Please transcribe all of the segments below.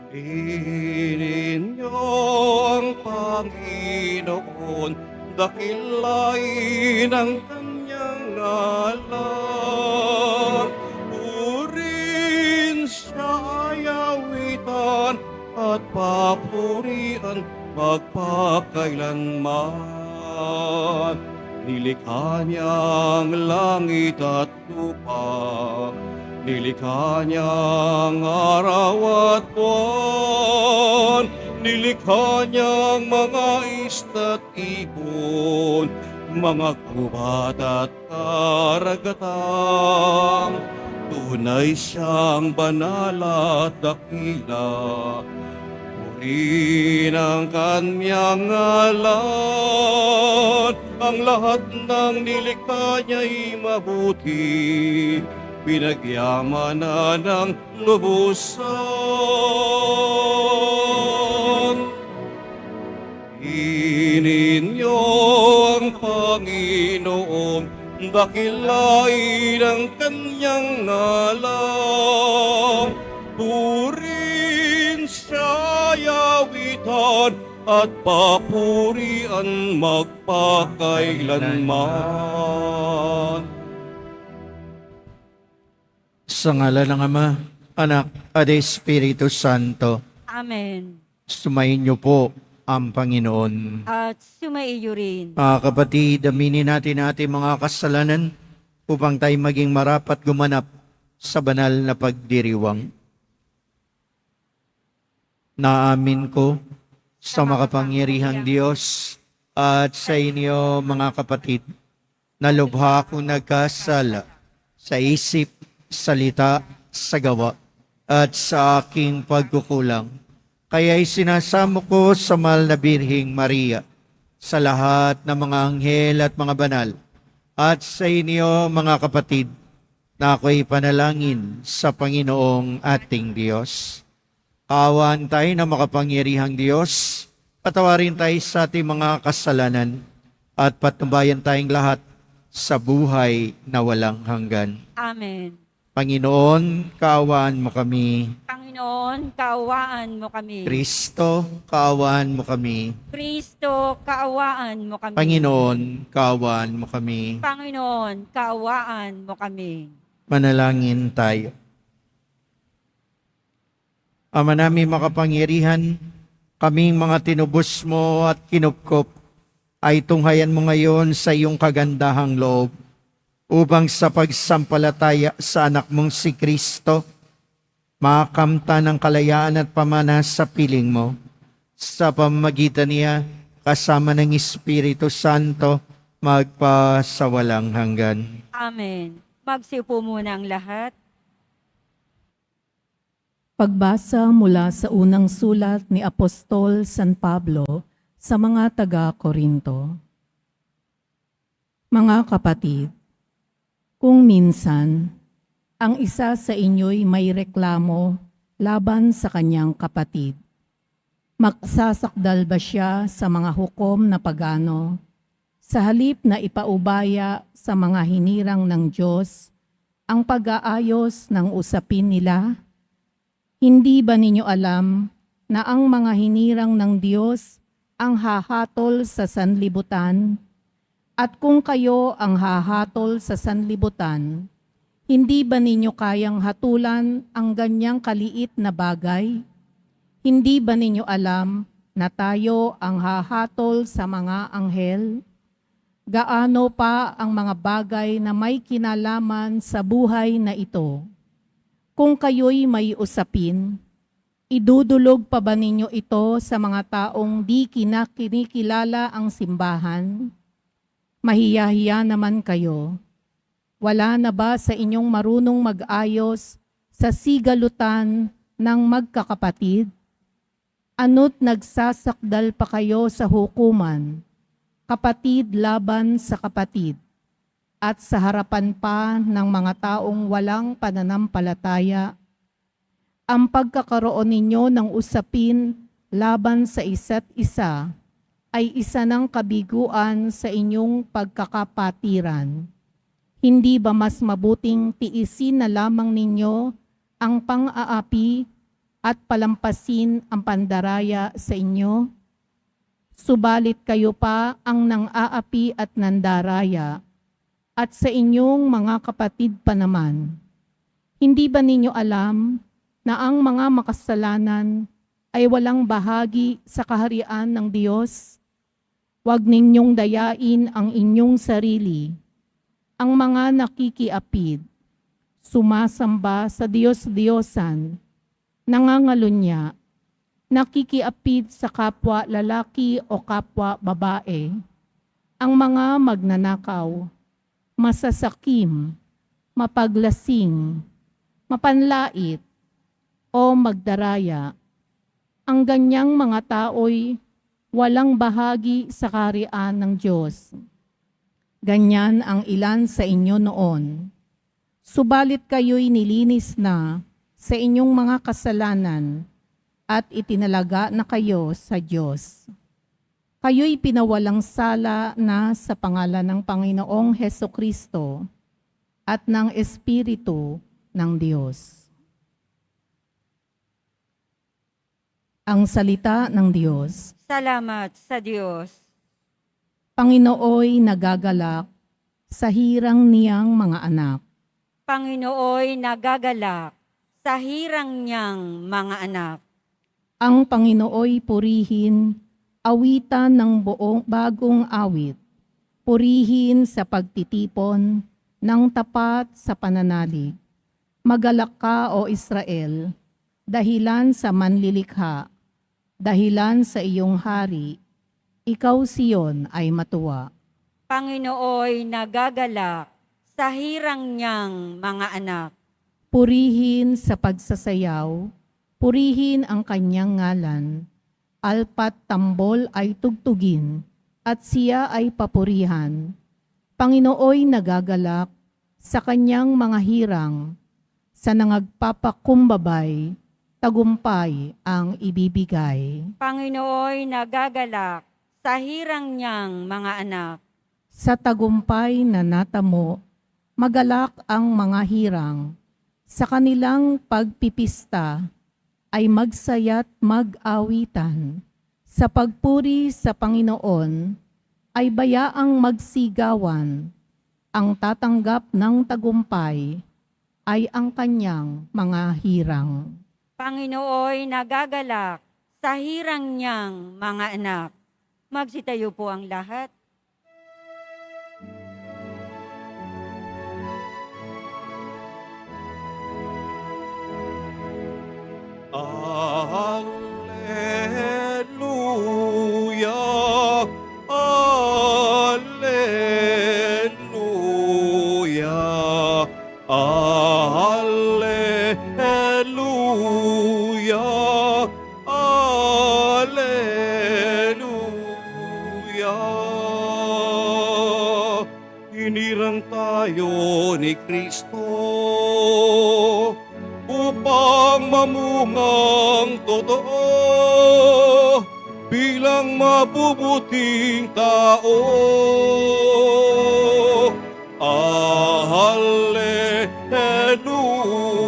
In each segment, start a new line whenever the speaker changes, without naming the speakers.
Ninyo ang Panginoon, dakilain ang kanyang ngalan. Purin siya ayawitan at papurian magpakailanman. Nilikha niyang langit at lupa, nilikha niyang araw at buwan, nilikha niyang mga ista't ibon, mga gubat at karagatan. Tunay siyang banal at dakila, purihin ang kanyang ngalan. Ang lahat ng nilikha niya'y mabuti, pinagyamanan ng lubusan. Ininyo ang Panginoon, dakilain ang kanyang ngalan. Purin siya yawitan at papurian magpakailanman.
Sa ngalan ng Ama, Anak, at Espiritu Santo,
Amen.
sumayin niyo po ang Panginoon.
At sumaiyo rin.
Mga kapatid, aminin natin ating mga kasalanan upang tayo maging marapat gumanap sa banal na pagdiriwang. Naamin ko sa makapangyarihang Diyos at sa inyo mga kapatid, na lubha akong nagkasala sa isip, salita, sa gawa, at sa aking pagkukulang. Kaya'y sinasamo ko sa mahal na Birheng Maria, sa lahat ng mga anghel at mga banal, at sa inyo mga kapatid, na ako'y panalangin sa Panginoong ating Diyos. Kaawaan tayo na makapangyarihang Diyos, patawarin tayo sa ating mga kasalanan, at patnubayan tayong lahat sa buhay na walang hanggan.
Amen.
Panginoon, kaawaan mo kami.
Panginoon, kaawaan mo kami.
Kristo, kaawaan mo kami.
Kristo, kaawaan mo kami.
Panginoon, kaawaan mo kami.
Panginoon, kaawaan mo kami.
Manalangin tayo. Ama namin makapangyarihan, kaming mga tinubos mo at kinupkop, ay tunghayan mo ngayon sa iyong kagandahang loob, upang sa pagsampalataya sa anak mong si Kristo, makamta ng kalayaan at pamana sa piling mo, sa pamamagitan niya, kasama ng Espiritu Santo, magpasawalang hanggan.
Amen. Magsiupo muna ang lahat.
Pagbasa mula sa unang sulat ni Apostol San Pablo sa mga taga-Korinto. Mga kapatid, kung minsan ang isa sa inyo'y may reklamo laban sa kanyang kapatid, magsasakdal ba siya sa mga hukom na pagano, sa halip na ipaubaya sa mga hinirang ng Diyos ang pag-aayos ng usapin nila? Hindi ba ninyo alam na ang mga hinirang ng Diyos ang hahatol sa sanlibutan? At kung kayo ang hahatol sa sanlibutan, hindi ba ninyo kayang hatulan ang ganyang kaliit na bagay? Hindi ba ninyo alam na tayo ang hahatol sa mga anghel? Gaano pa ang mga bagay na may kinalaman sa buhay na ito? Kung kayo'y may usapin, idudulog pa ba ninyo ito sa mga taong di kinikilala ang simbahan? Mahiyahiya naman kayo. Wala na ba sa inyong marunong mag-ayos sa sigalutan ng magkakapatid? Ano't nagsasakdal pa kayo sa hukuman, kapatid laban sa kapatid, at sa harapan pa ng mga taong walang pananampalataya? Ang pagkakaroon ninyo ng usapin laban sa isa't isa ay isa ng kabiguan sa inyong pagkakapatiran. Hindi ba mas mabuting tiisin na lamang ninyo ang pang-aapi at palampasin ang pandaraya sa inyo? Subalit kayo pa ang nang-aapi at nandaraya, at sa inyong mga kapatid pa naman. Hindi ba ninyo alam na ang mga makasalanan ay walang bahagi sa kaharian ng Diyos? Huwag ninyong dayain ang inyong sarili. Ang mga nakikiapid, sumasamba sa Diyos-Diyosan, nangangalunya, nakikiapid sa kapwa lalaki o kapwa babae, ang mga magnanakaw, masasakim, mapaglasing, mapanlait, o magdaraya. Ang ganyang mga tao'y walang bahagi sa kaharian ng Diyos. Ganyan ang ilan sa inyo noon. Subalit kayo'y nilinis na sa inyong mga kasalanan at itinalaga na kayo sa Diyos. Kayo'y pinawalang sala na sa pangalan ng Panginoong Hesukristo at ng Espiritu ng Diyos. Ang salita ng Diyos.
Salamat sa Diyos.
Panginooy nagagalak sa hirang niyang mga anak.
Panginooy nagagalak sa hirang niyang mga anak.
Ang Panginooy purihin, awitan ng buong bagong awit. Purihin sa pagtitipon ng tapat sa pananalig. Magalak ka, O Israel, dahilan sa manlilikha, dahilan sa iyong hari, ikaw Siyon ay matuwa.
Panginooy nagagalak sa hirang niyang mga anak.
Purihin sa pagsasayaw, purihin ang kanyang ngalan, alpat tambol ay tugtugin, at siya ay papurihan. Panginooy nagagalak sa kanyang mga hirang, sa nangagpapakumbabay, tagumpay ang ibibigay.
Panginooy nagagalak sa hirang niyang mga anak.
Sa tagumpay na natamo, magalak ang mga hirang. Sa kanilang pagpipista ay magsaya't mag-awitan. Sa pagpuri sa Panginoon ay bayaang magsigawan. Ang tatanggap ng tagumpay ay ang kanyang mga hirang.
Panginooy nagagalak sa hirang niyang mga anak. Magsitayo po ang lahat.
Alleluia, alleluia, alleluia, alleluia. Hinirang tayo ni Kristo upang mamungang totoo bilang mabubuting tao. Alleluia, alleluia,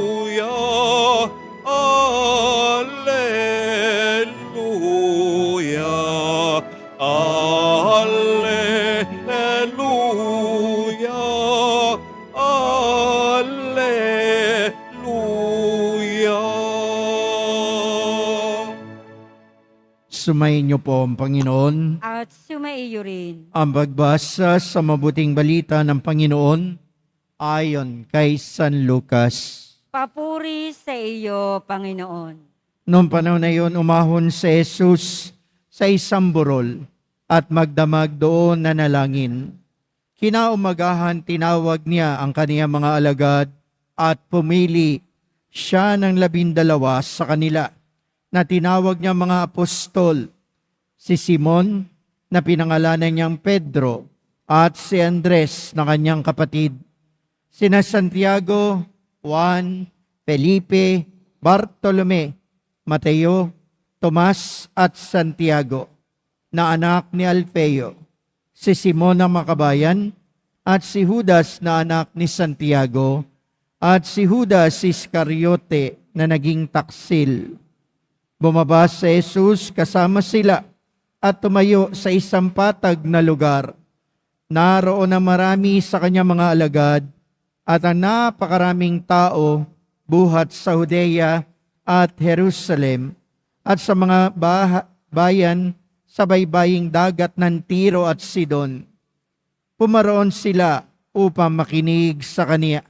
alleluia, alleluia.
Sumayin niyo po ang Panginoon.
At sumaiyo rin.
Ang pagbasa sa mabuting balita ng Panginoon ayon kay San Lucas.
Papuri sa iyo, Panginoon.
Noong panahon na iyon, umahon si Jesus sa isang burol at magdamag doon na nalangin. Kinaumagahan tinawag niya ang kaniyang mga alagad at pumili siya ng 12 sa kanila na tinawag niya mga apostol, si Simon na pinangalanan niyang Pedro at si Andres na kanyang kapatid, sina Santiago, Juan, Felipe, Bartolome, Mateo, Tomas at Santiago, na anak ni Alfeo, si Simon na Makabayan, at si Judas na anak ni Santiago, at si Judas Iscariote na naging taksil. Bumaba si Jesus kasama sila at tumayo sa isang patag na lugar. Naroon na marami sa kanyang mga alagad at ang napakaraming tao buhat sa Judea at Jerusalem at sa mga bayan sa baybaying dagat ng Tiro at Sidon. Pumaroon sila upang makinig sa kaniya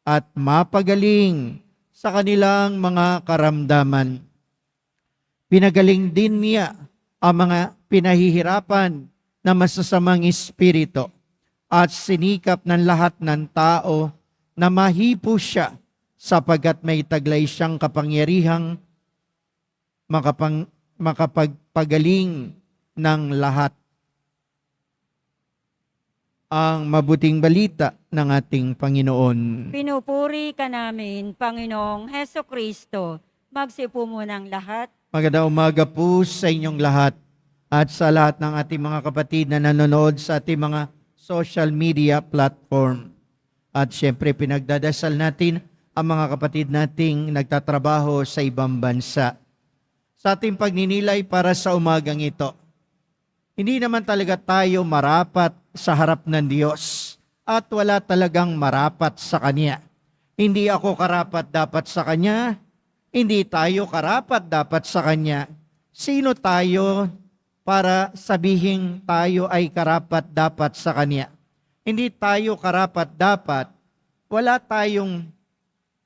at mapagaling sa kanilang mga karamdaman. Pinagaling din niya ang mga pinahihirapan na masasamang espiritu at sinikap ng lahat ng tao na mahipo siya sapagkat may taglay siyang kapangyarihang makapagpagaling ng lahat. Ang mabuting balita ng ating Panginoon.
Pinupuri ka namin, Panginoong Heso Kristo. Magsipo mo ng lahat.
Magandang umaga po sa inyong lahat at sa lahat ng ating mga kapatid na nanonood sa ating mga social media platform. At syempre pinagdadasal natin ang mga kapatid nating nagtatrabaho sa ibang bansa. Sa ating pagninilay para sa umagang ito, hindi naman talaga tayo marapat sa harap ng Diyos at wala talagang marapat sa Kanya. Hindi ako karapat dapat sa Kanya, hindi tayo karapat dapat sa Kanya. Sino tayo para sabihin tayo ay karapat dapat sa Kanya? Hindi tayo karapat dapat, wala tayong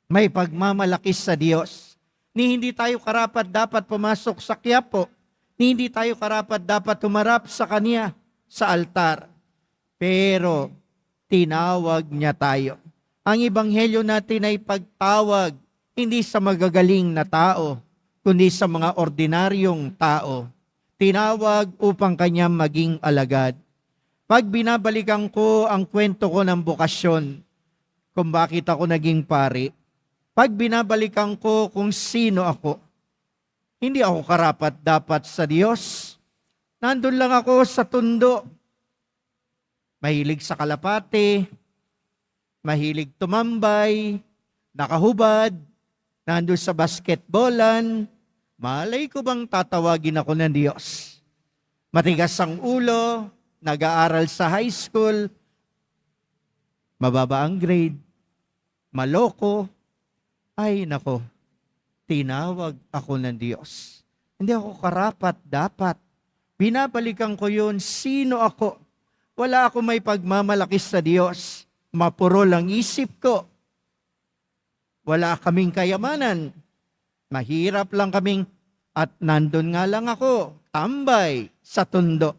may pagmamalaki sa Diyos. Ni hindi tayo karapat dapat pumasok sa Quiapo, ni hindi tayo karapat dapat tumarap sa Kanya sa altar. Pero tinawag niya tayo. Ang ebanghelyo natin ay pagtawag hindi sa magagaling na tao, kundi sa mga ordinaryong tao. Tinawag upang kanya maging alagad. Pag binabalikan ko ang kwento ko ng bokasyon, kung bakit ako naging pari, pag binabalikan ko kung sino ako, hindi ako karapat dapat sa Diyos. Nandun lang ako sa tundo. Mahilig sa kalapate, mahilig tumambay, nakahubad, nandun sa basketballan, malay ko bang tatawagin ako ng Diyos? Matigas ang ulo, nag-aaral sa high school, mababa ang grade, maloko, ay nako, tinawag ako ng Diyos. Hindi ako karapat dapat. Binabalikan ko yun, sino ako? Wala ako may pagmamalaki sa Diyos. Mapurol ang isip ko. Wala kaming kayamanan. Mahirap lang kaming at nandun nga lang ako, tambay sa tundo.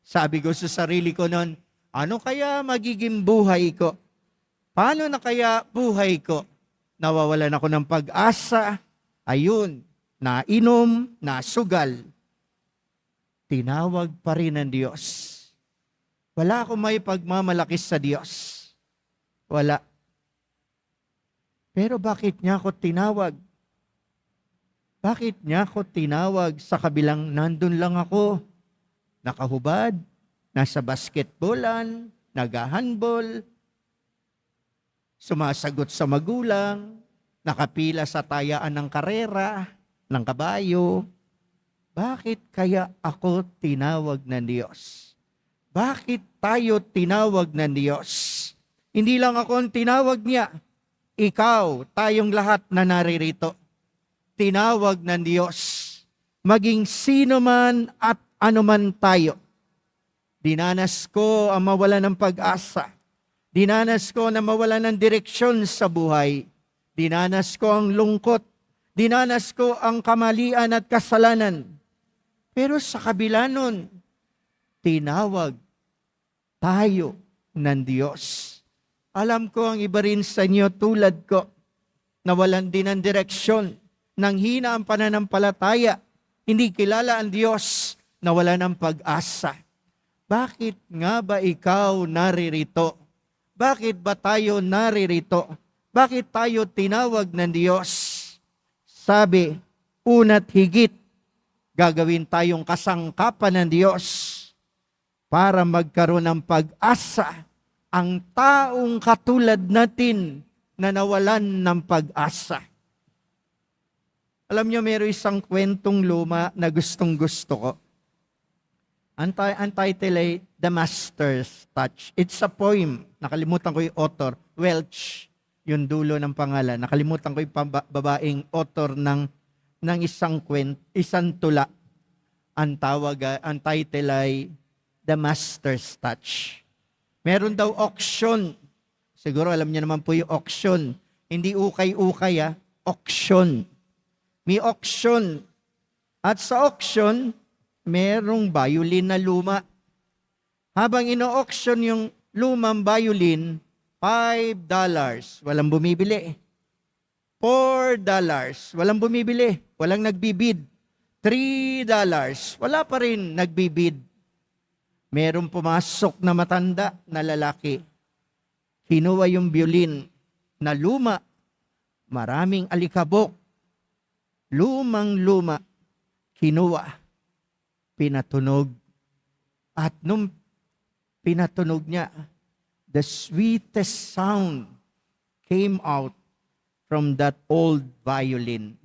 Sabi ko sa sarili ko noon, ano kaya magiging buhay ko? Paano na kaya buhay ko? Nawawalan ako ng pag-asa. Ayun, nainom, nasugal. Tinawag pa rin ng Diyos. Wala akong may pagmamalaki sa Diyos. Wala. Pero bakit niya ako tinawag? Bakit niya ako tinawag sa kabilang nandun lang ako? Nakahubad, nasa basketballan, nag-handball, sumasagot sa magulang, nakapila sa tayaan ng karera, ng kabayo. Bakit kaya ako tinawag ng Diyos? Bakit tayo tinawag ng Diyos? Hindi lang ako ang tinawag niya. Ikaw, tayong lahat na naririto. Tinawag ng Diyos. Maging sino man at anuman tayo. Dinanas ko ang mawala ng pag-asa. Dinanas ko na mawala ng direksyon sa buhay. Dinanas ko ang lungkot. Dinanas ko ang kamalian at kasalanan. Pero sa kabila nun, tinawag tayo ng Diyos. Alam ko ang iba rin sa inyo tulad ko, nawalan din ng direksyon, nang hina ang pananampalataya, hindi kilala ang Diyos, nawala ng pag-asa. Bakit nga ba ikaw naririto? Bakit ba tayo naririto? Bakit tayo tinawag ng Diyos? Sabi, una't higit, gagawin tayong kasangkapan ng Diyos para magkaroon ng pag-asa ang taong katulad natin na nawalan ng pag-asa. Alam niyo, meron isang kwentong luma na gustong-gusto ko. Ang title ay The Master's Touch. It's a poem. Nakalimutan ko yung author. Welch, yung dulo ng pangalan. Nakalimutan ko yung babaeng author ng isang tula. Ang title ay The Master's Touch. Meron daw auction. Siguro alam niyo naman po yung auction. Hindi ukay-ukay, auction. May auction. At sa auction, merong violin na luma. Habang ino-auction yung lumang violin, $5. Walang bumibili. $4. Walang bumibili. Walang nagbibid. $3. Wala pa rin nagbibid. Merong pumasok na matanda na lalaki. Kinuha yung violin na luma. Maraming alikabok. Lumang-luma, kinuha, pinatunog. At nung pinatunog niya, the sweetest sound came out from that old violin.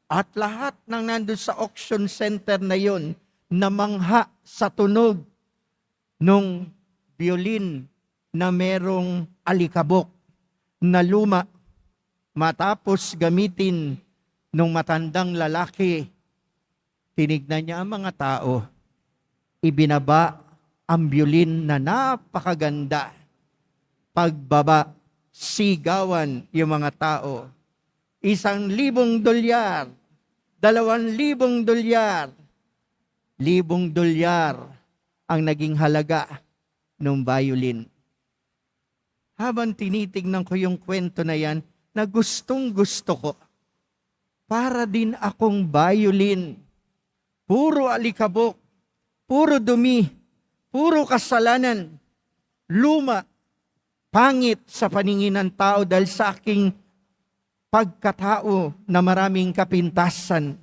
At lahat ng nandun sa auction center na yon, namangha sa tunog nung violin na merong alikabok na luma. Matapos gamitin nung matandang lalaki, tinignan niya ang mga tao, ibinaba ang violin na napakaganda. Pagbaba, sigawan yung mga tao. $1,000, $2,000, $1,000 ang naging halaga ng violin. Habang tinitignan ko yung kwento na yan, na gustong-gusto ko, para din akong violin. Puro alikabok, puro dumi, puro kasalanan, luma, pangit sa paningin ng tao dahil sa aking pagkatao na maraming kapintasan.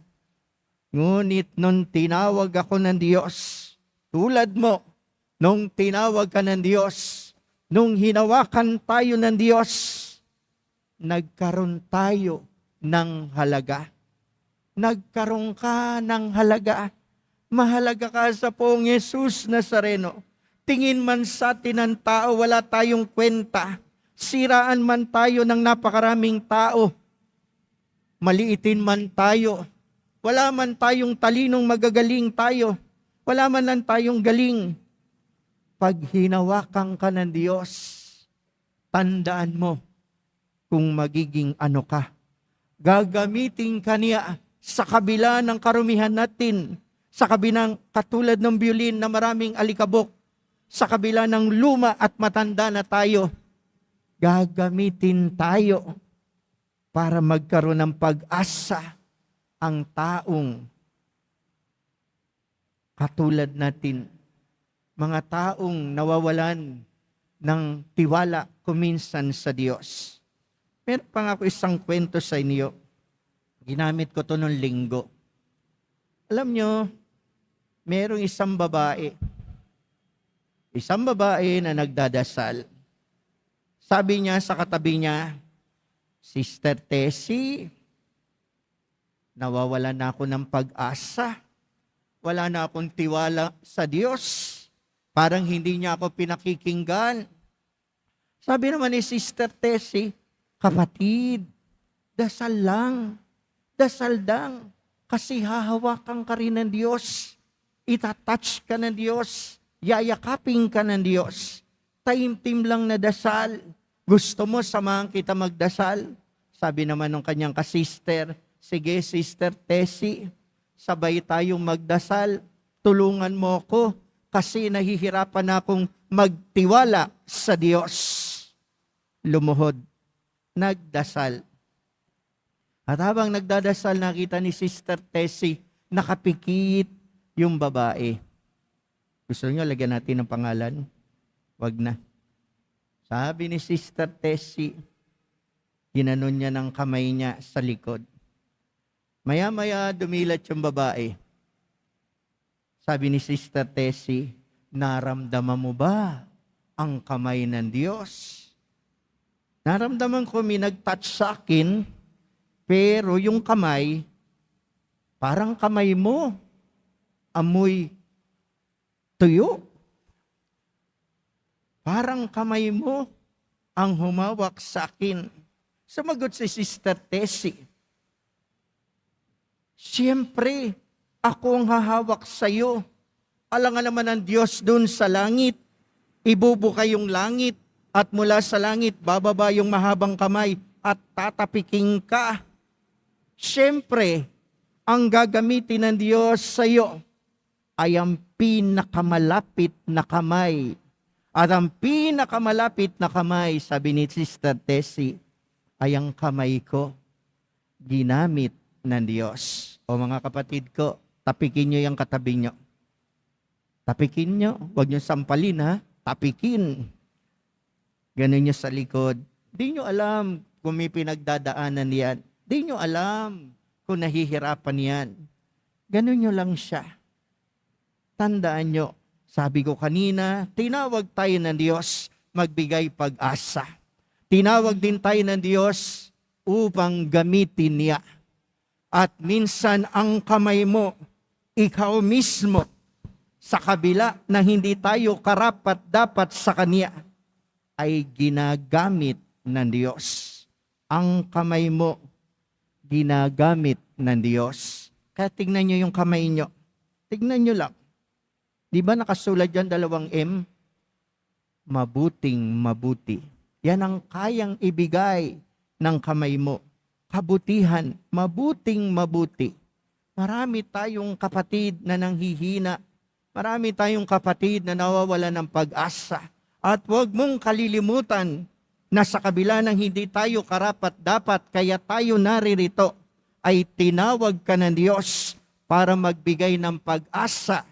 Ngunit nung tinawag ako ng Diyos, tulad mo, nung tinawag ka ng Diyos, nung hinawakan tayo ng Diyos, nagkaroon tayo ng halaga. Nagkaroon ka ng halaga. Mahalaga ka sa Poong Jesus Nazareno. Tingin man sa atin ng tao, wala tayong kwenta. Siraan man tayo ng napakaraming tao. Maliitin man tayo. Wala man tayong talinong magagaling tayo. Wala man lang tayong galing. Pag hinawakan ka ng Diyos, tandaan mo kung magiging ano ka. Gagamitin ka niya sa kabila ng karumihan natin, sa kabila katulad ng violin na maraming alikabok, sa kabila ng luma at matanda na tayo, gagamitin tayo para magkaroon ng pag-asa ang taong katulad natin. Mga taong nawawalan ng tiwala kuminsan sa Diyos. Meron pa nga ako isang kwento sa inyo. Ginamit ko to nung linggo. Alam nyo, merong isang babae. Isang babae na nagdadasal. Sabi niya sa katabi niya, Sister Tessie, nawawalan na ako ng pag-asa. Wala na akong tiwala sa Diyos. Parang hindi niya ako pinakikinggan. Sabi naman ni Sister Tessie, kapatid, dasal lang. Dasal lang. Kasi hahawakan ka rin ng Diyos. Itatouch ka ng Diyos. Yayakapin ka ng Diyos. Taimtim lang na dasal. Gusto mo samahan kita magdasal? Sabi naman ng kanyang kasister, sige Sister Tessie, sabay tayong magdasal. Tulungan mo ko kasi nahihirapan akong magtiwala sa Diyos. Lumuhod. Nagdasal. At habang nagdadasal, nakita ni Sister Tessie, nakapikit yung babae. Gusto niyo lagyan natin ng pangalan? Wag na. Sabi ni Sister Tessie, ginanon niya ng kamay niya sa likod. Maya-maya dumilat yung babae. Sabi ni Sister Tessie, naramdaman mo ba ang kamay ng Diyos? Naramdaman ko may nag-touch sa akin, pero yung kamay, Parang kamay mo, amoy tuyo. Parang kamay mo ang humawak sa akin. Sumagot si Sister Tessie, siyempre, ako ang hahawak sa iyo. Alangan naman ng Diyos dun sa langit. Ibubuka yung langit at mula sa langit bababa yung mahabang kamay at tatapiking ka. Siyempre, ang gagamitin ng Diyos sa iyo ay ang pinakamalapit na kamay. At ang pinakamalapit na kamay, sabi ni Sister Tessie, ay ang kamay ko, ginamit ng Diyos. O mga kapatid ko, tapikin nyo yung katabi nyo. Tapikin nyo, huwag nyo sampalin ha, tapikin. Ganun nyo sa likod. Di nyo alam kung may pinagdadaanan yan. Di nyo alam kung nahihirapan yan. Ganun nyo lang siya. Tandaan nyo, sabi ko kanina, tinawag tayo ng Diyos magbigay pag-asa. Tinawag din tayo ng Diyos upang gamitin niya. At minsan ang kamay mo, ikaw mismo, sa kabila na hindi tayo karapat dapat sa Kanya, ay ginagamit ng Diyos. Ang kamay mo, ginagamit ng Diyos. Kaya tignan nyo yung kamay nyo. Tignan nyo lang. Di ba nakasulat dyan 2 M? Mabuting mabuti. Yan ang kayang ibigay ng kamay mo. Kabutihan, mabuting mabuti. Marami tayong kapatid na nanghihina. Marami tayong kapatid na nawawala ng pag-asa. At huwag mong kalilimutan na sa kabila ng hindi tayo karapat-dapat kaya tayo naririto, ay tinawag ka ng Diyos para magbigay ng pag-asa,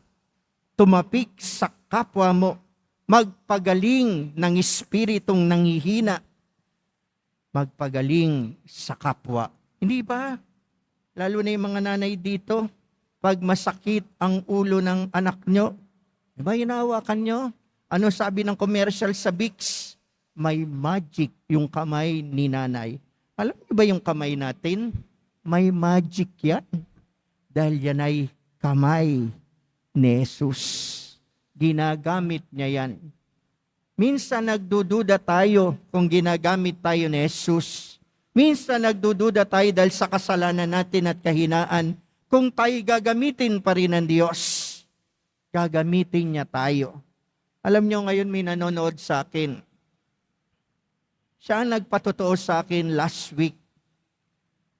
tumapik sa kapwa mo, magpagaling ng espiritong nanghihina, magpagaling sa kapwa. Hindi ba? Lalo na yung mga nanay dito, pag masakit ang ulo ng anak nyo, di ba hinahawakan nyo? Ano sabi ng commercial sa Vicks? May magic yung kamay ni nanay. Alam niyo ba yung kamay natin? May magic yan. Dahil yan ay kamay ni Jesus. Ginagamit niya yan. Minsan nagdududa tayo kung ginagamit tayo ni Jesus. Minsan nagdududa tayo dahil sa kasalanan natin at kahinaan kung tayo gagamitin pa rin ng Diyos. Gagamitin niya tayo. Alam niyo ngayon may nanonood sa akin. Siya ang nagpatotoo sa akin last week.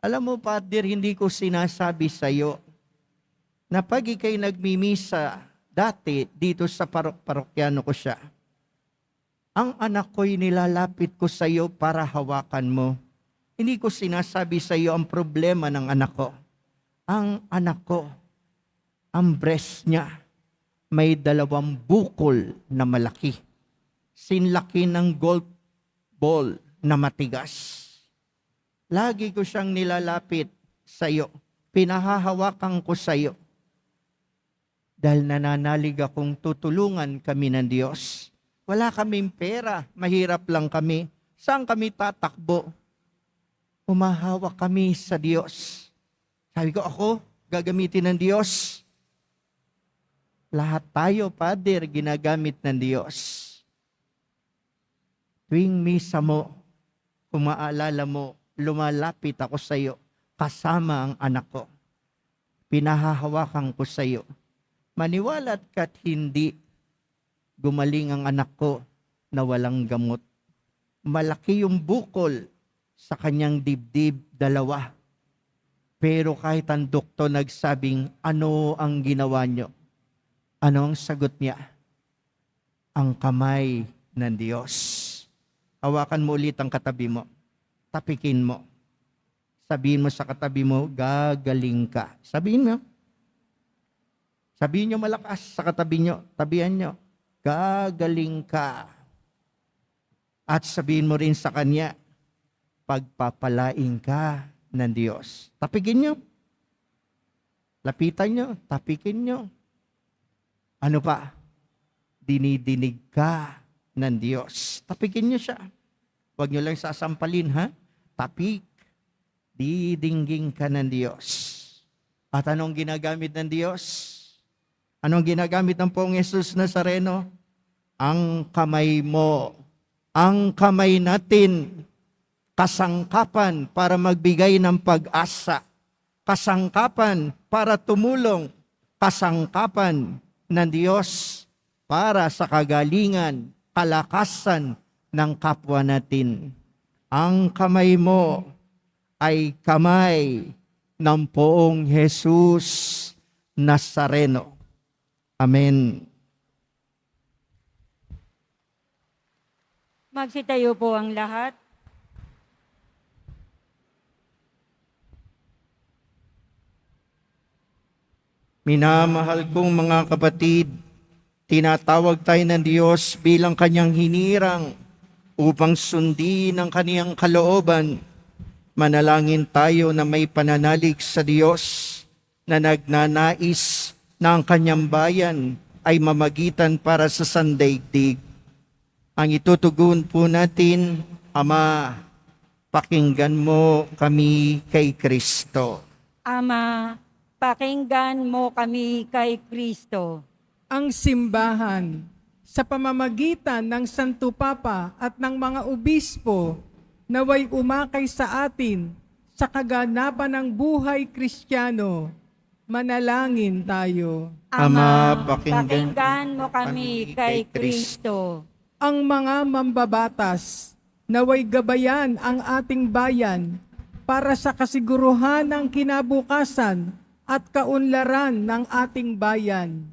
Alam mo, Father, hindi ko sinasabi sa iyo na pag ikay nagmimisa dati dito sa parokyano ko siya, ang anak ko'y nilalapit ko sa iyo para hawakan mo. Hindi ko sinasabi sa iyo ang problema ng anak ko. Ang anak ko, ang breast niya, may 2 bukol na malaki. Sinlaki ng golf ball na matigas. Lagi ko siyang nilalapit sa iyo. Pinahahawakan ko sa iyo. Dahil nananalig akong tutulungan kami ng Diyos. Wala kaming pera, mahirap lang kami. Saan kami tatakbo? Umahawak kami sa Diyos. Sabi ko, ako, gagamitin ng Diyos. Lahat tayo, Father, ginagamit ng Diyos. Tuwing misa mo, kung maalala mo, lumalapit ako sa iyo, kasama ang anak ko. Pinahahawakan ko sa iyo. Maniwala't ka't hindi, gumaling ang anak ko na walang gamot. Malaki yung bukol sa kanyang dibdib, 2. Pero kahit ang doktor nagsabing, ano ang ginawa nyo? Ano ang sagot niya? Ang kamay ng Diyos. Hawakan mo ulit ang katabi mo. Tapikin mo. Sabihin mo sa katabi mo, gagaling ka. Sabihin mo. Sabihin nyo malakas sa katabi nyo. Tabihan nyo. Gagaling ka. At sabihin mo rin sa kanya, pagpapalain ka ng Diyos. Tapikin nyo. Lapitan nyo. Tapikin nyo. Ano pa? Dinidinig ka ng Diyos. Tapikin nyo siya. Huwag nyo lang sasampalin, ha? Tapik. Didingging ka ng Diyos. At anong ginagamit ng Diyos? Anong ginagamit ng Poong Jesus Nazareno? Ang kamay mo, ang kamay natin, kasangkapan para magbigay ng pag-asa, kasangkapan para tumulong, kasangkapan ng Diyos para sa kagalingan, kalakasan ng kapwa natin. Ang kamay mo ay kamay ng Poong Jesus Nazareno. Amen.
Magsitayo po ang lahat.
Minamahal kong mga kapatid, tinatawag tayo ng Diyos bilang kanyang hinirang upang sundin ang kaniyang kalooban. Manalangin tayo na may pananalig sa Diyos na nagnanais na ang kanyang bayan ay mamagitan para sa sandaigdig. Ang itutugon po natin, Ama, pakinggan mo kami kay Kristo.
Ama, pakinggan mo kami kay Kristo.
Ang simbahan sa pamamagitan ng Santo Papa at ng mga obispo naway umakay sa atin sa kaganapan ng buhay Kristiyano. Manalangin tayo.
Ama,
pakinggan mo kami kay Kristo.
Ang mga mambabatas naway gabayan ang ating bayan para sa kasiguruhan ng kinabukasan at kaunlaran ng ating bayan.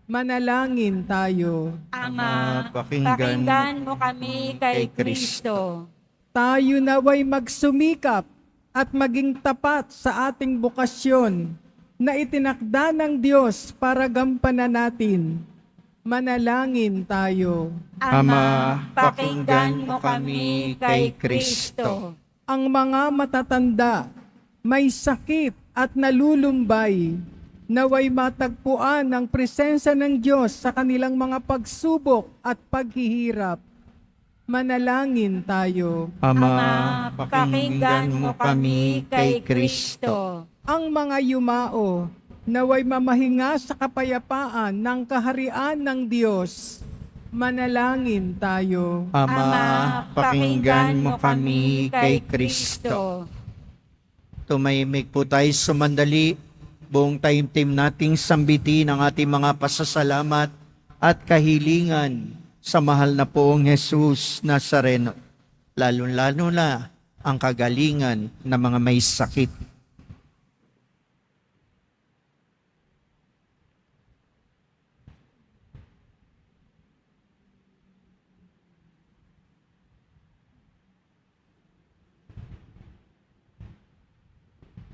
Manalangin tayo.
Ama,
pakinggan
pakinggan mo kami kay Kristo.
Tayo naway magsumikap at maging tapat sa ating bukasyon na itinakda ng Diyos para gampanan natin. Manalangin tayo.
Ama, pakinggan mo kami kay Kristo.
Ang mga matatanda, may sakit at nalulumbay, naway matagpuan ang presensya ng Diyos sa kanilang mga pagsubok at paghihirap. Manalangin tayo.
Ama, pakinggan mo kami kay Kristo.
Ang mga yumao, naway mamahinga sa kapayapaan ng kaharian ng Diyos. Manalangin tayo.
Ama, pakinggan mo kami kay Kristo. Tumahimik po tayo sumandali, buong taimtim nating sambitin ang ating mga pasasalamat at kahilingan sa mahal na Poong Jesus Nazareno, lalo-lalo na ang kagalingan ng mga may sakit.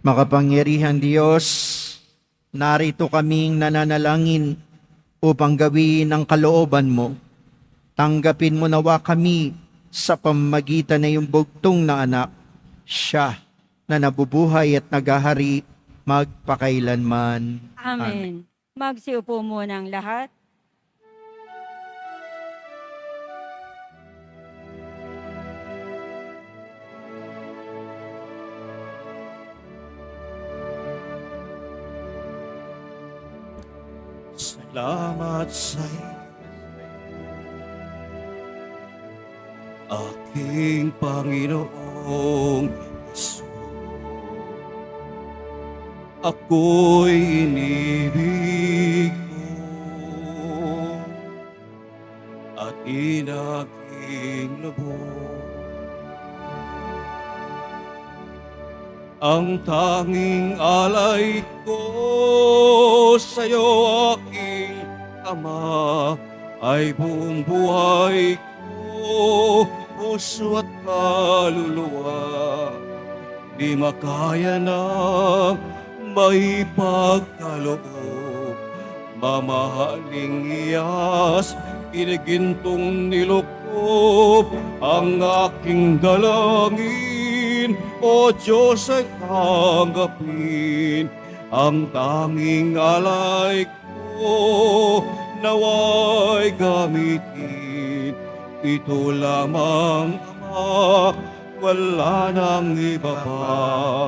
Makapangyarihang Diyos, narito kaming nananalangin upang gawin ang kalooban mo. Tanggapin mo nawa kami sa pamamagitan na iyong bugtong na anak, siya na nabubuhay at nagahari magpakailanman.
Amen. Magsiupo muna ang lahat.
Salamat sa'yo, aking Panginoong Yesus. Ako'y inibig mo at inaging lubos. Ang tanging alay ko sa'yo, aking Ama, ay buong buhay ko, puso at kaluluwa. Di makaya na maipagkaloob, mamahaling iyas, inigintong nilukob ang aking dalangin. O Diyos, ay tanggapin ang tanging alay ko, naway gamitin. Ito lamang, Ama, wala nang iba pa.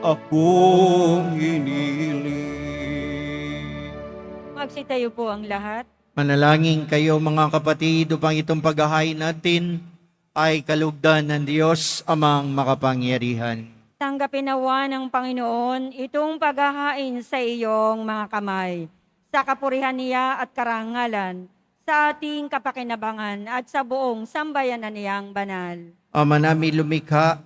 akong hiniling.
Magsitayo po ang lahat.
Manalangin kayo mga kapatid upang itong paghahain natin ay kalugdan ng Diyos amang makapangyarihan.
Tanggapin nawa ng Panginoon itong paghahain sa iyong mga kamay, sa kapurihan niya at karangalan, sa ating kapakinabangan at sa buong sambayanan niyang banal.
Ama namin lumikha,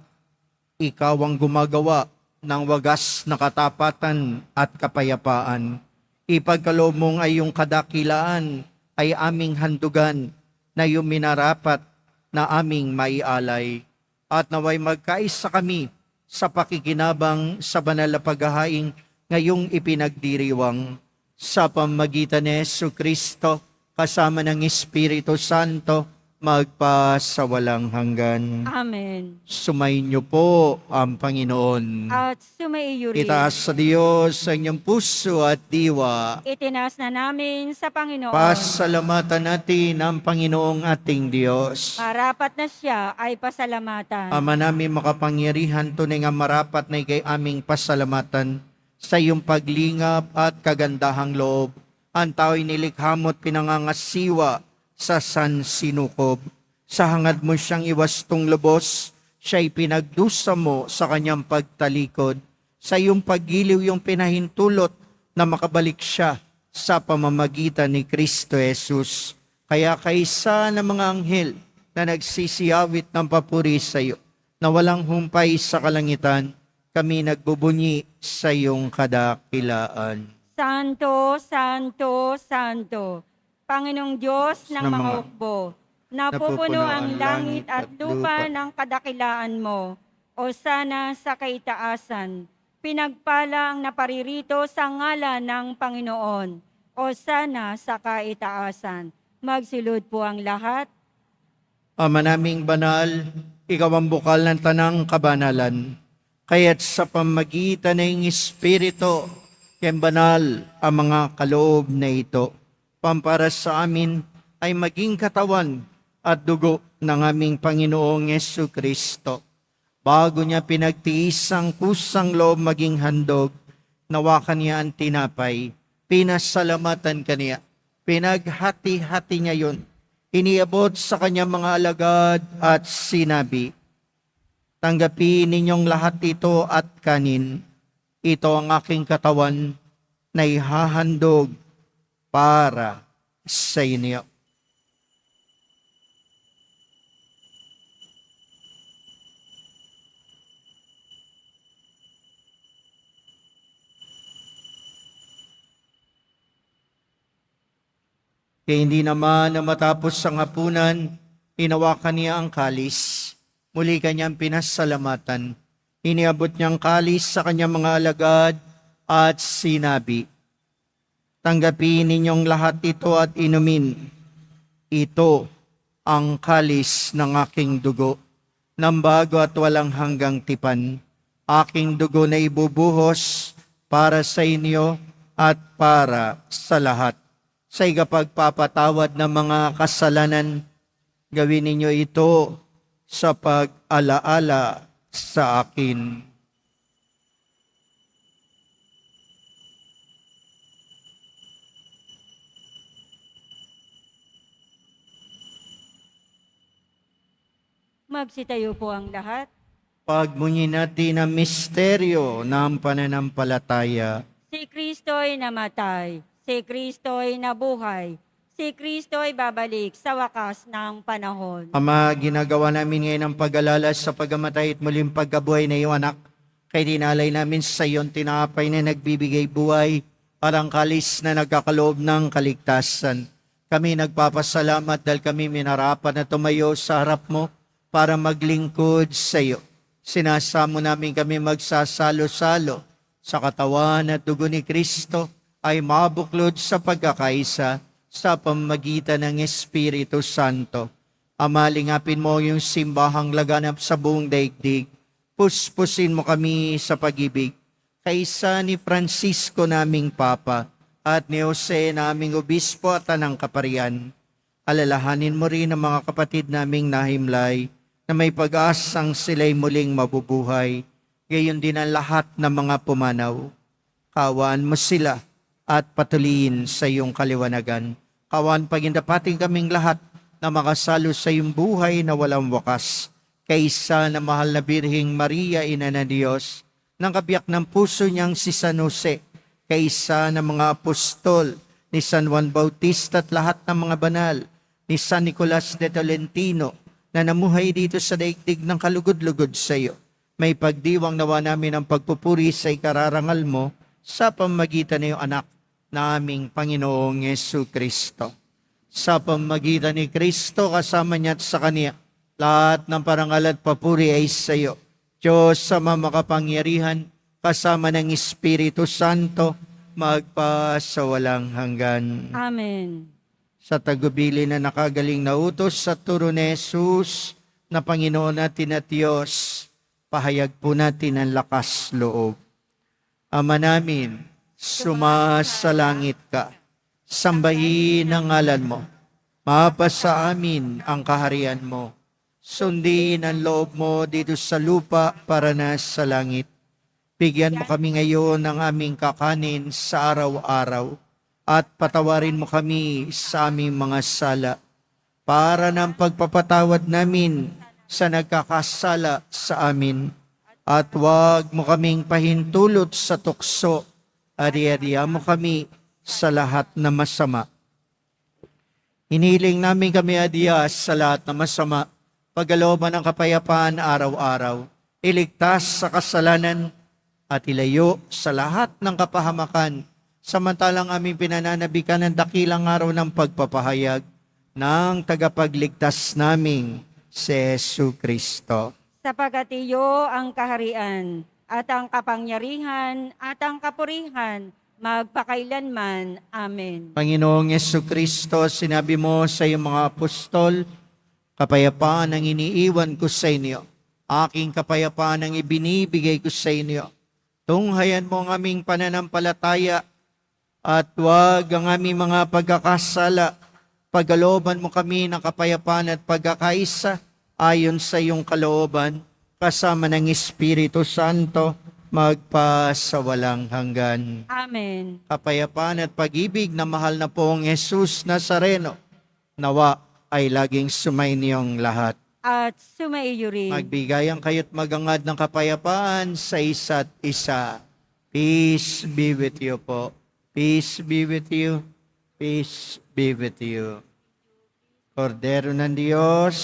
ikaw ang gumagawa ng wagas na katapatan at kapayapaan. Ipagkaloob mong ay yung kadakilaan ay aming handugan na iyong minarapat na aming maialay. At naway magkaisa kami sa pakikinabang sa banal na paghahain ngayong ipinagdiriwang sa pamagitan ni Jesucristo kasama ng Espiritu Santo magpasawalang hanggan.
Amen.
Sumainyo po ang Panginoon.
At sumaiyo rin.
Itaas sa Diyos sa inyong puso at diwa.
Itinas na namin sa Panginoon.
Pasalamatan natin ang Panginoong ating Diyos.
Marapat na siya ay pasalamatan.
Ama namin makapangyarihan, tunay nga marapat na ikay aming pasalamatan sa iyong paglingap at kagandahang loob. Ang tao'y nilikha mo't pinangangasiwa sa sansinukob. Sa hangad mo siyang iwastong lubos, siya'y pinagdusa mo sa kanyang pagtalikod. Sa iyong paggiliw yung pinahintulot na makabalik siya sa pamamagitan ni Kristo Jesus. Kaya kaysa ng mga anghel na nagsisiyawit ng papuri sa iyo, na walang humpay sa kalangitan, kami nagbubunyi sa iyong kadakilaan.
Santo, Santo, Santo, Panginoong Diyos ng mga hukbo, napupuno ang langit at lupa ng kadakilaan mo, o sana sa kaitaasan. Pinagpala ang naparirito sa ngalan ng Panginoon, o sana sa kaitaasan. Magsilod po ang lahat.
Ama naming banal, ikaw ang bukal ng tanang kabanalan. Kaya't sa pamagitan ng Espiritu, yan banal ang mga kaloob na ito. Pampara sa amin ay maging katawan at dugo ng aming Panginoong Jesucristo. Bago niya pinagtiis ang kusang loob maging handog, nawakan niya ang tinapay, pinasalamatan kaniya, pinaghati-hati niya yun, iniabot sa kanyang mga alagad at sinabi, tanggapin ninyong lahat ito at kanin. Ito ang aking katawan na ihahandog para sa inyo. Kaya hindi naman na matapos ang hapunan, inawakan niya ang kalis. Muli kanyang pinasalamatan. Iniabot niyang kalis sa kanyang mga alagad at sinabi, tanggapin ninyong lahat ito at inumin. Ito ang kalis ng aking dugo, ng bago at walang hanggang tipan. Aking dugo na ibubuhos para sa inyo at para sa lahat. Sa ikapagpapatawad ng mga kasalanan, gawin ninyo ito sa pag-alaala sa akin.
Magsitayo po ang lahat.
Pagmunyi natin ang misteryo ng pananampalataya.
Si Kristo'y namatay, si Kristo'y nabuhay, si Kristo'y babalik sa wakas ng panahon.
Ama, ginagawa namin ngayon ang pag-alala sa pagamatay at muling pagkabuhay na iyong anak. Kay dinalay namin sa iyon tinapay na nagbibigay buhay at ang kalis na nagkakaloob ng kaligtasan. Kami nagpapasalamat dahil kami minarapat na tumayo sa harap mo para maglingkod sa iyo. Sinasamo namin kami magsasalo-salo sa katawan at dugo ni Kristo ay mabuklod sa pagkakaisa sa pamamagitan ng Espiritu Santo. Ama, lingapin mo yung simbahang laganap sa buong daigdig. Puspusin mo kami sa pag-ibig. Kaisa ni Francisco naming Papa at ni Jose naming Obispo at Tanang Kaparian. Alalahanin mo rin ang mga kapatid naming nahimlay na may pag-asang sila'y muling mabubuhay. gayon din ang lahat ng mga pumanaw. Kawaan mo sila at patuloyin sa iyong kaliwanagan. Kawaan pagindapating kaming lahat na makasalo sa iyong buhay na walang wakas. Kaysa na mahal na Birheng Maria, Ina ng Diyos, ng kabiyak ng puso niyang si San Jose, kaysa ng mga apostol, ni San Juan Bautista at lahat ng mga banal, ni San Nicolas de Tolentino, na namuhay dito sa daigdig ng kalugod-lugod sa iyo. May pagdiwang nawa namin ang pagpupuri sa ikararangal mo sa pamamagitan ng iyong anak na aming Panginoong Jesucristo. Sa pamamagitan ni Kristo kasama niya at sa Kanya, lahat ng parangal at papuri ay sa iyo. Diyos sa makapangyarihan, kasama ng Espiritu Santo, magpasawalang hanggan.
Amen.
Sa tagubili na nakagaling na utos sa turo ni Jesus na Panginoon natin at Diyos, pahayag po natin ang lakas loob. Ama namin, sumasalangit ka, sambahin ang ngalan mo, mapasa amin ang kaharian mo, sundin ang loob mo dito sa lupa para na sa langit. Bigyan mo kami ngayon ng aming kakanin sa araw-araw at patawarin mo kami sa aming mga sala para ng pagpapatawad namin sa nagkakasala sa amin. At huwag mo kaming pahintulot sa tukso, ari-ariya mo kami sa lahat na masama. Hiniling namin kami adiyas sa lahat na masama, pagkalooban ng kapayapaan araw-araw, iligtas sa kasalanan at ilayo sa lahat ng kapahamakan, samantalang aming pinananabikan ng dakilang araw ng pagpapahayag ng tagapagligtas naming si Jesucristo.
Sapagat iyo ang kaharian, at ang kapangyarihan, at ang kapurihan, magpakailanman. Amen.
Panginoong Jesucristo, sinabi mo sa iyong mga apostol, kapayapaan ang iniiwan ko sa inyo. Aking kapayapaan ang ibinibigay ko sa inyo. Tunghayan mo ang aming pananampalataya at huwag ang aming mga pagkakasala. Pagkalooban mo kami ng kapayapaan at pagkakaisa ayon sa iyong kalooban, kasama ng Espiritu Santo, magpasawalang hanggan.
Amen.
Kapayapaan at pag-ibig na mahal na pong Jesus Nazareno, nawa ay laging sumainiyong lahat.
At sumaiyo rin.
Magbigayan kayo't magangad ng kapayapaan sa isa't isa. Peace be with you po. Peace be with you. Peace be with you. Kordero ng Diyos,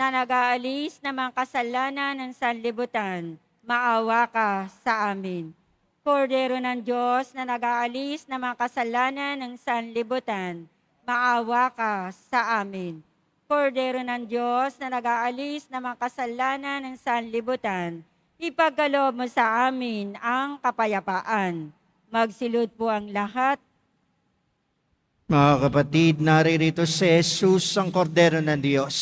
Na nag-aalis ng mga kasalanan ng sanlibutan, maawa ka sa amin. Kordero ng Diyos na nag-aalis ng mga kasalanan ng sanlibutan, maawa ka sa amin. Kordero ng Diyos na nag-aalis ng mga kasalanan ng sanlibutan, ipagkaloob mo sa amin ang kapayapaan. Magsilod po ang lahat.
mga kapatid, naririto si Jesus ang Kordero ng Diyos,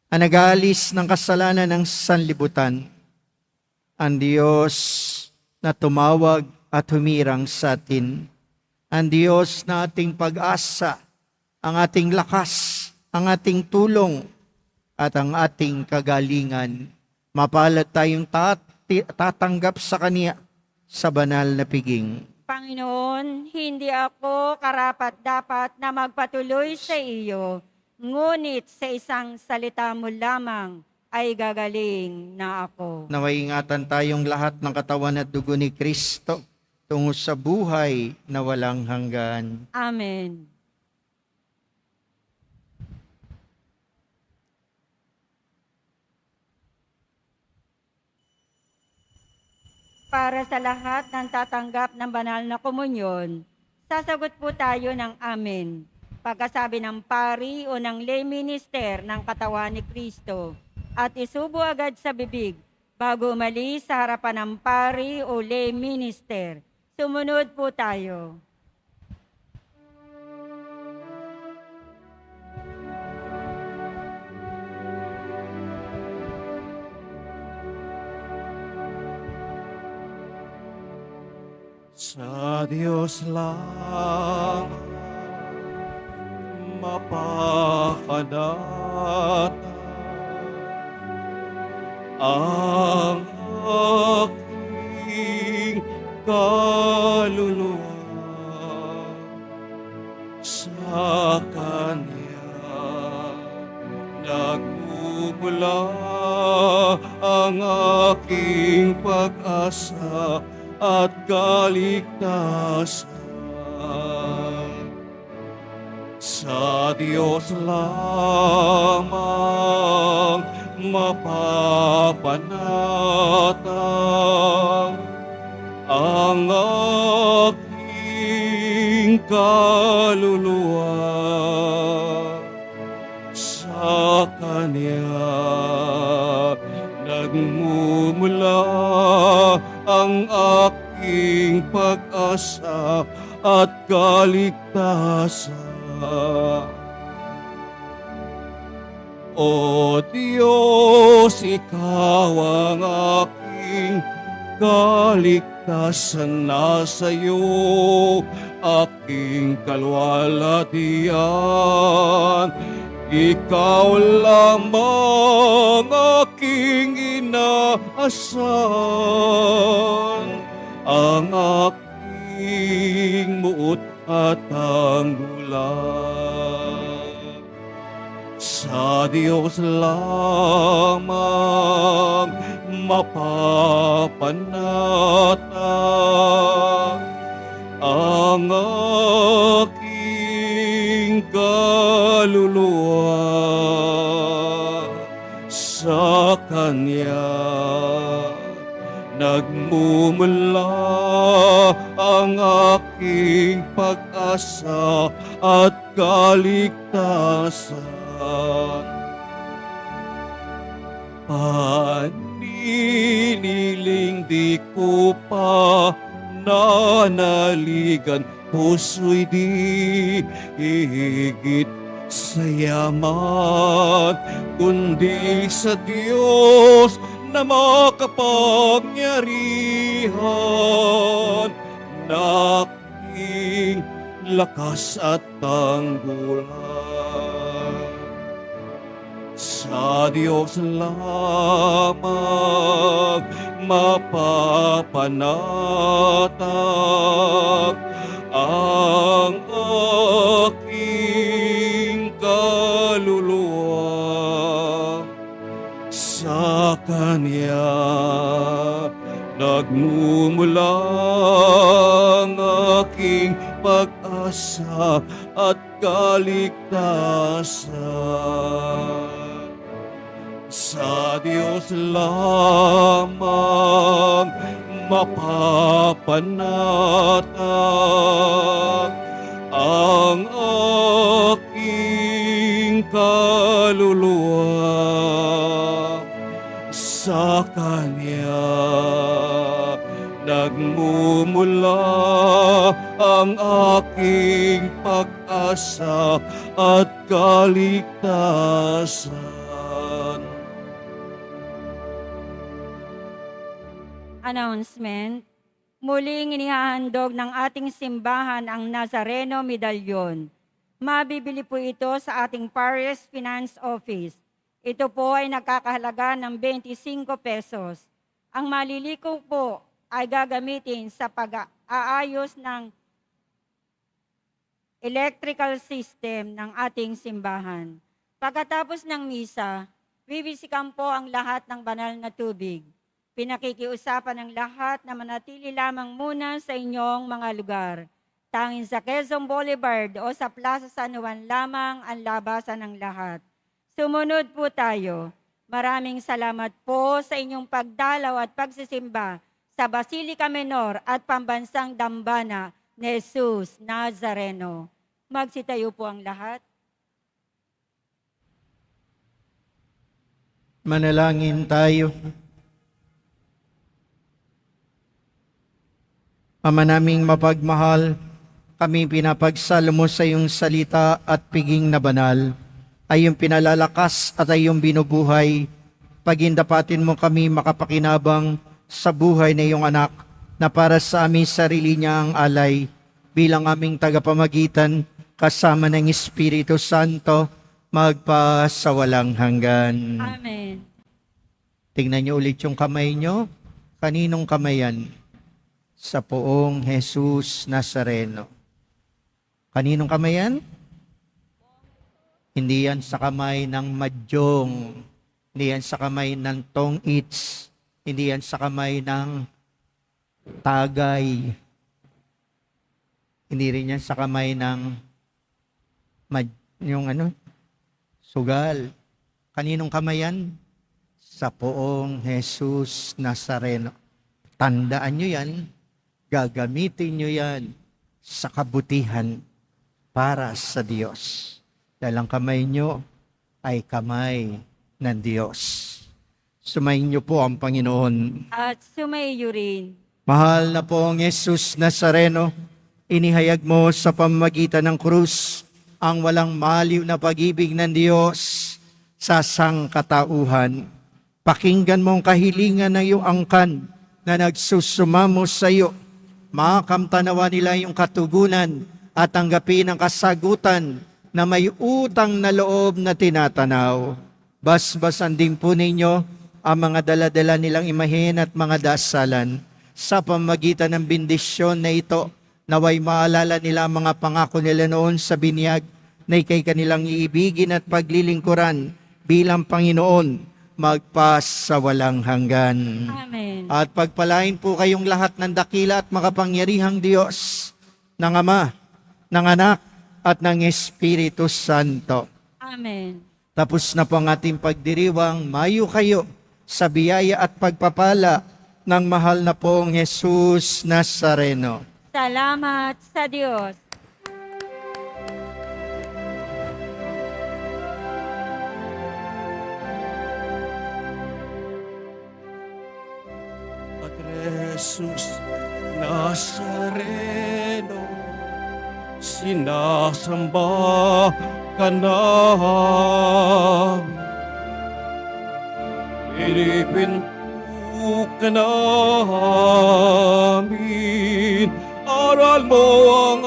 ang nag-aalis ng kasalanan ng sanlibutan. Ang Diyos na tumawag at humirang sa atin. Ang Diyos na ating pag-asa, ang ating lakas, ang ating tulong, at ang ating kagalingan. Mapalad tayong tatanggap sa Kanya sa banal na piging.
Panginoon, hindi ako karapat-dapat na magpatuloy sa iyo, ngunit sa isang salita mo lamang ay gagaling na ako.
Naway ingatan tayong lahat ng katawan at dugo ni Kristo tungo sa buhay na walang hanggan.
Amen. Para sa lahat ng tatanggap ng banal na komunyon, sasagot po tayo ng amen. Pagkasabi ng pari o ng lay minister ng katawan ni Kristo at isubo agad sa bibig bago umalis sa harapan ng pari o lay minister. Sumunod po tayo.
Sa Diyos lang mapakanata ang aking kaluluwa. Sa Kanya nagmumula ang aking pag-asa at kaligtasan. Sa Diyos lamang mapapanatag ang aking kaluluwa. Sa Kanya nagmumula ang aking pag-asa at kaligtasan. O Diyos, Ikaw ang aking kaligtasan, nasa iyo aking kalwalhatian. Ikaw lamang aking inaasahan, ang aking muot at tanggulan. Sa Diyos lamang mapapanatag ang aking kaluluwa. Sa Kanya nagmumula ang aking pag-asa at kaligtasan. Paniniling di ko pa nanaligan, puso'y di higit sa yaman, kundi sa Diyos na makapangyarihan, na aking lakas at tanggulan. Sa Diyos lamang mapapanatag ang aking kaluluwa. Sa Kanya nagmumula ang aking pag-asa at kaligtasan. Sa Diyos lamang mapapanatag ang aking kaluluwa. Sa Kanya nagmumula ang aking pag-asa at kaligtasan.
Announcement. Muling inihahandog ng ating simbahan ang Nazareno Medalyon. Mabibili po ito sa ating Parish Finance Office. Ito po ay nakakahalaga ng 25 pesos. Ang maliliko po ay gagamitin sa pag-aayos ng electrical system ng ating simbahan. Pagkatapos ng misa, bibisikan po ang lahat ng banal na tubig. Pinakikiusapan ng lahat na manatili lamang muna sa inyong mga lugar. Tanging sa Quezon Boulevard o sa Plaza San Juan lamang ang labasan ng lahat. Sumunod po tayo. Maraming salamat po sa inyong pagdalaw at pagsisimba sa Basilica Menor at Pambansang Dambana ni Jesus Nazareno. Magsitayo po ang lahat.
Manalangin tayo. Ama naming mapagmahal, kami pinapagsalo mo sa iyong salita at piging na banal, ay iyong pinalalakas at ay iyong binubuhay. Pagindapatin mo kami makapakinabang sa buhay na iyong anak, na para sa aming sarili niya ang alay, bilang aming tagapamagitan kasama ng Espiritu Santo, magpa sa walang hanggan.
Amen.
Tingnan niyo ulit yung kamay niyo. Kaninong kamay yan? sa poong Jesus Nazareno. Kaninong kamay yan? Hindi yan sa kamay ng madyong, hindi yan sa kamay ng tong-its, hindi yan sa kamay ng tagay, hindi rin yan sa kamay ng sugal. Kaninong kamay yan? Sa poong Jesus Nazareno. Tandaan nyo yan, gagamitin nyo yan sa kabutihan para sa Diyos. Dahil ang kamay nyo ay kamay ng Diyos. Sumayin nyo po ang Panginoon.
At sumaiyo rin.
Mahal na poong Jesus Nazareno, inihayag mo sa pamamagitan ng krus ang walang maliw na pag-ibig ng Diyos sa sangkatauhan. Pakinggan mo ang kahilingan ng iyong angkan na nagsusumamo sa iyo. Makamtanawa nila yung katugunan at tanggapin ang kasagutan na may utang na loob na tinatanaw. Basbasan din po ninyo ang mga daladala nilang imahen at mga dasalan sa pamamagitan ng bendisyon na ito. Naway maalala nila ang mga pangako nila noon sa binyag na ikay kanilang iibigin at paglilingkuran bilang Panginoon magpas sa walang hanggan.
Amen.
At pagpalain po kayong lahat ng dakila at makapangyarihang Diyos, ng Ama, ng Anak, at ng Espiritu Santo.
Amen.
Tapos na po ang ating pagdiriwang, mayo kayo sa biyaya at pagpapala ng mahal na pong Jesus Nazareno.
Salamat sa Diyos.
Padre Jesus Nazareno, sinasamba ka namin. Pinipinto ka namin. Aral mo ang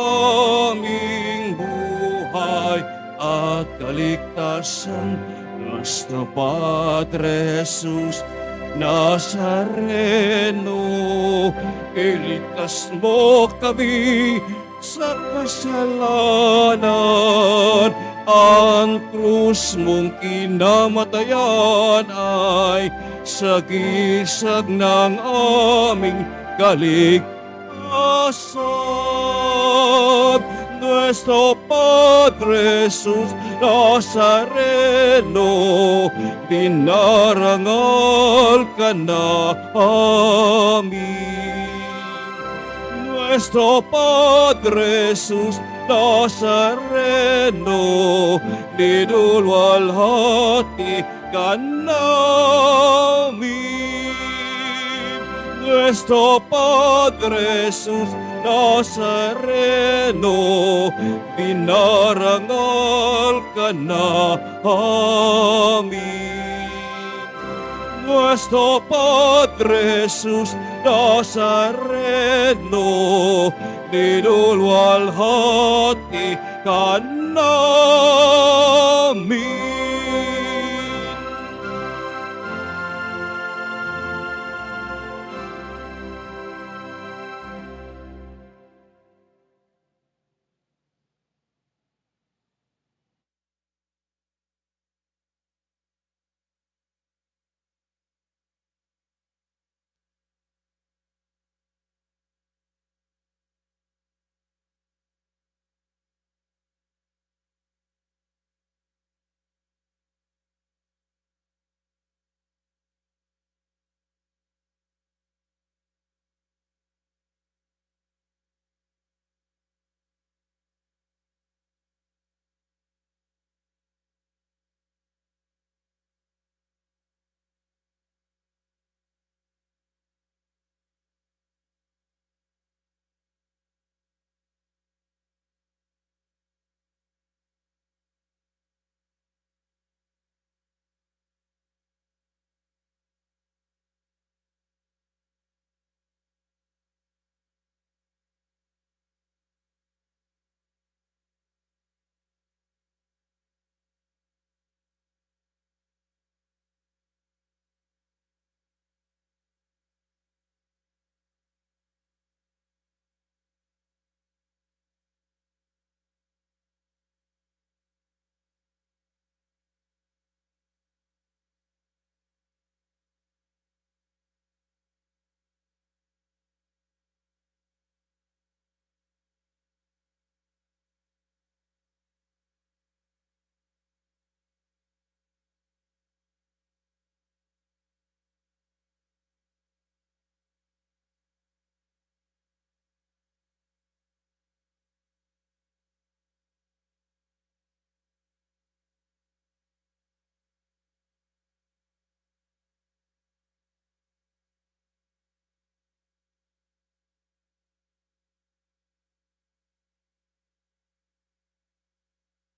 aming buhay at kaligtasan. Nuestro Padre Jesus Nazareno, iligtas mo kami sa kasalanan. Ang krus mong kinamatayan ay sagisag ng aming kaligtasan. Nuestro Padre Jesus Nazareno, dinarangal ka namin. Nuestro Padre Jesus Nazareno, dinulwalhati ka namin. Nuestro Padre Jesus Nazareno, dinarangal ka namin. Nuestro Padre Jesus Nazareno, dinulwalhati ka namin.